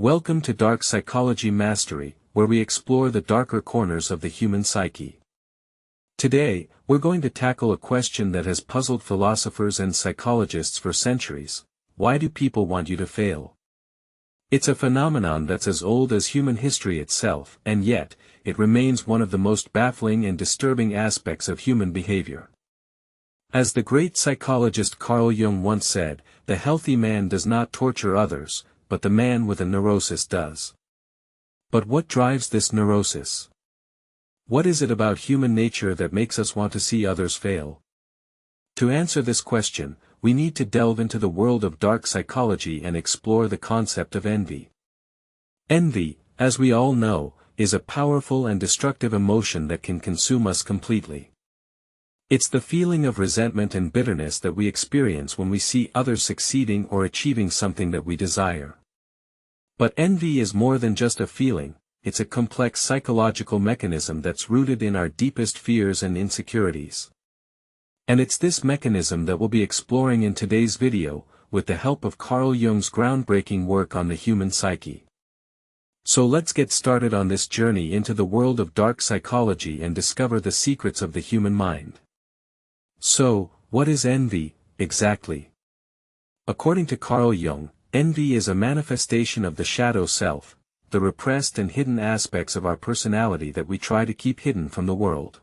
Welcome to Dark Psychology Mastery, where we explore the darker corners of the human psyche. Today, we're going to tackle a question that has puzzled philosophers and psychologists for centuries. Why do people want you to fail? It's a phenomenon that's as old as human history itself, and yet, it remains one of the most baffling and disturbing aspects of human behavior. As the great psychologist Carl Jung once said, the healthy man does not torture others, but the man with a neurosis does. But what drives this neurosis? What is it about human nature that makes us want to see others fail? To answer this question, we need to delve into the world of dark psychology and explore the concept of envy. Envy, as we all know, is a powerful and destructive emotion that can consume us completely. It's the feeling of resentment and bitterness that we experience when we see others succeeding or achieving something that we desire. But envy is more than just a feeling, it's a complex psychological mechanism that's rooted in our deepest fears and insecurities. And it's this mechanism that we'll be exploring in today's video, with the help of Carl Jung's groundbreaking work on the human psyche. So let's get started on this journey into the world of dark psychology and discover the secrets of the human mind. So, what is envy, exactly? According to Carl Jung, envy is a manifestation of the shadow self, the repressed and hidden aspects of our personality that we try to keep hidden from the world.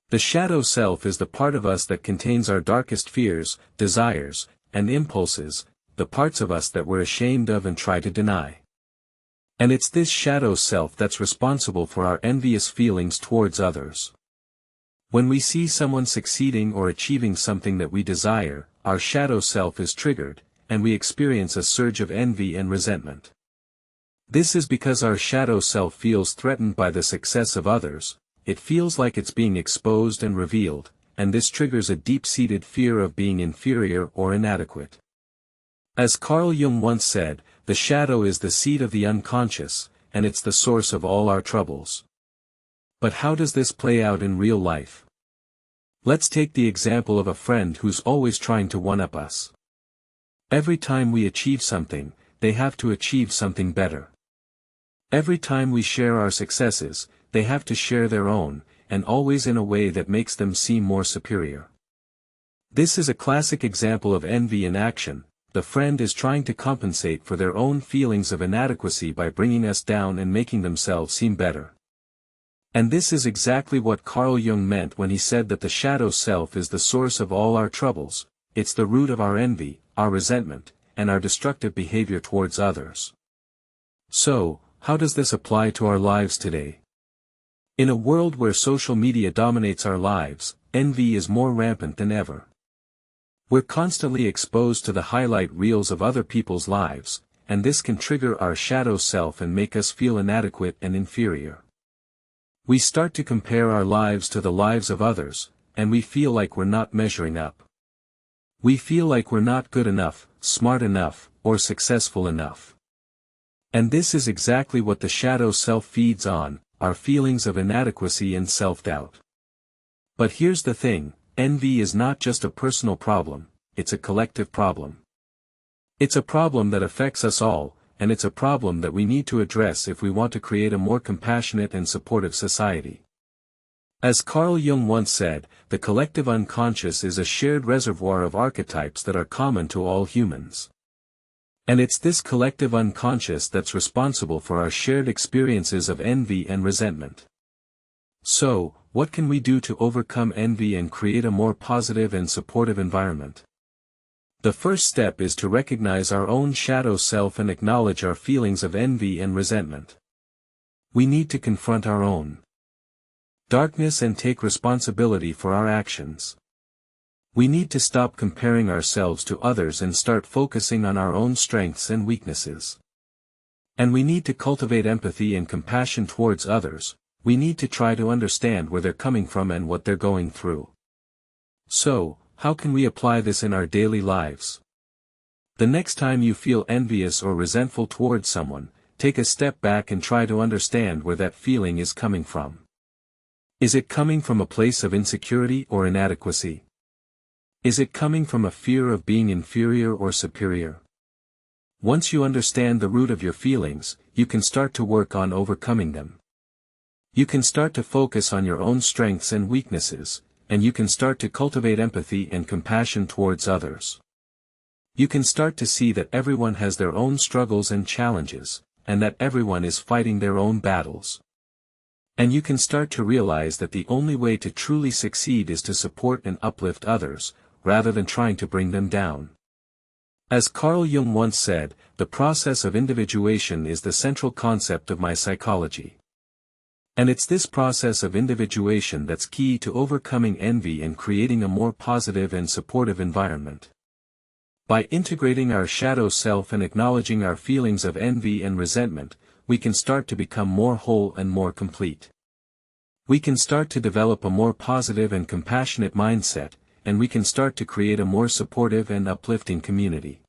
The shadow self is the part of us that contains our darkest fears, desires, and impulses, the parts of us that we're ashamed of and try to deny. And it's this shadow self that's responsible for our envious feelings towards others. When we see someone succeeding or achieving something that we desire, our shadow self is triggered, and we experience a surge of envy and resentment. This is because our shadow self feels threatened by the success of others, it feels like it's being exposed and revealed, and this triggers a deep-seated fear of being inferior or inadequate. As Carl Jung once said, the shadow is the seat of the unconscious, and it's the source of all our troubles. But how does this play out in real life? Let's take the example of a friend who's always trying to one-up us. Every time we achieve something, they have to achieve something better. Every time we share our successes, they have to share their own, and always in a way that makes them seem more superior. This is a classic example of envy in action. The friend is trying to compensate for their own feelings of inadequacy by bringing us down and making themselves seem better. And this is exactly what Carl Jung meant when he said that the shadow self is the source of all our troubles, it's the root of our envy, our resentment, and our destructive behavior towards others. So, how does this apply to our lives today? In a world where social media dominates our lives, envy is more rampant than ever. We're constantly exposed to the highlight reels of other people's lives, and this can trigger our shadow self and make us feel inadequate and inferior. We start to compare our lives to the lives of others, and we feel like we're not measuring up. We feel like we're not good enough, smart enough, or successful enough. And this is exactly what the shadow self feeds on, our feelings of inadequacy and self-doubt. But here's the thing, envy is not just a personal problem, it's a collective problem. It's a problem that affects us all, and it's a problem that we need to address if we want to create a more compassionate and supportive society. As Carl Jung once said, the collective unconscious is a shared reservoir of archetypes that are common to all humans. And it's this collective unconscious that's responsible for our shared experiences of envy and resentment. So, what can we do to overcome envy and create a more positive and supportive environment? The first step is to recognize our own shadow self and acknowledge our feelings of envy and resentment. We need to confront our own darkness and take responsibility for our actions. We need to stop comparing ourselves to others and start focusing on our own strengths and weaknesses. And we need to cultivate empathy and compassion towards others. We need to try to understand where they're coming from and what they're going through. So, how can we apply this in our daily lives? The next time you feel envious or resentful towards someone, take a step back and try to understand where that feeling is coming from. Is it coming from a place of insecurity or inadequacy? Is it coming from a fear of being inferior or superior? Once you understand the root of your feelings, you can start to work on overcoming them. You can start to focus on your own strengths and weaknesses, and you can start to cultivate empathy and compassion towards others. You can start to see that everyone has their own struggles and challenges, and that everyone is fighting their own battles. And you can start to realize that the only way to truly succeed is to support and uplift others, rather than trying to bring them down. As Carl Jung once said, the process of individuation is the central concept of my psychology. And it's this process of individuation that's key to overcoming envy and creating a more positive and supportive environment. By integrating our shadow self and acknowledging our feelings of envy and resentment, we can start to become more whole and more complete. We can start to develop a more positive and compassionate mindset, and we can start to create a more supportive and uplifting community.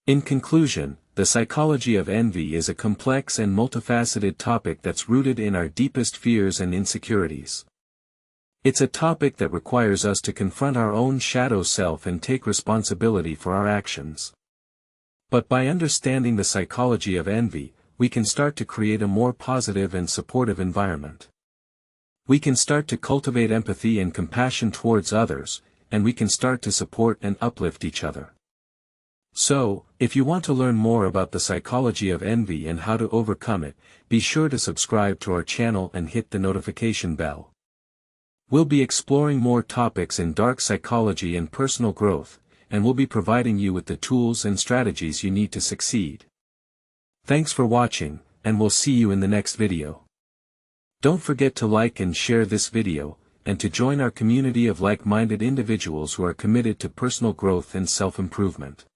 In conclusion, the psychology of envy is a complex and multifaceted topic that's rooted in our deepest fears and insecurities. It's a topic that requires us to confront our own shadow self and take responsibility for our actions. But by understanding the psychology of envy, we can start to create a more positive and supportive environment. We can start to cultivate empathy and compassion towards others, and we can start to support and uplift each other. So, if you want to learn more about the psychology of envy and how to overcome it, be sure to subscribe to our channel and hit the notification bell. We'll be exploring more topics in dark psychology and personal growth, and we'll be providing you with the tools and strategies you need to succeed. Thanks for watching, and we'll see you in the next video. Don't forget to like and share this video, and to join our community of like-minded individuals who are committed to personal growth and self-improvement.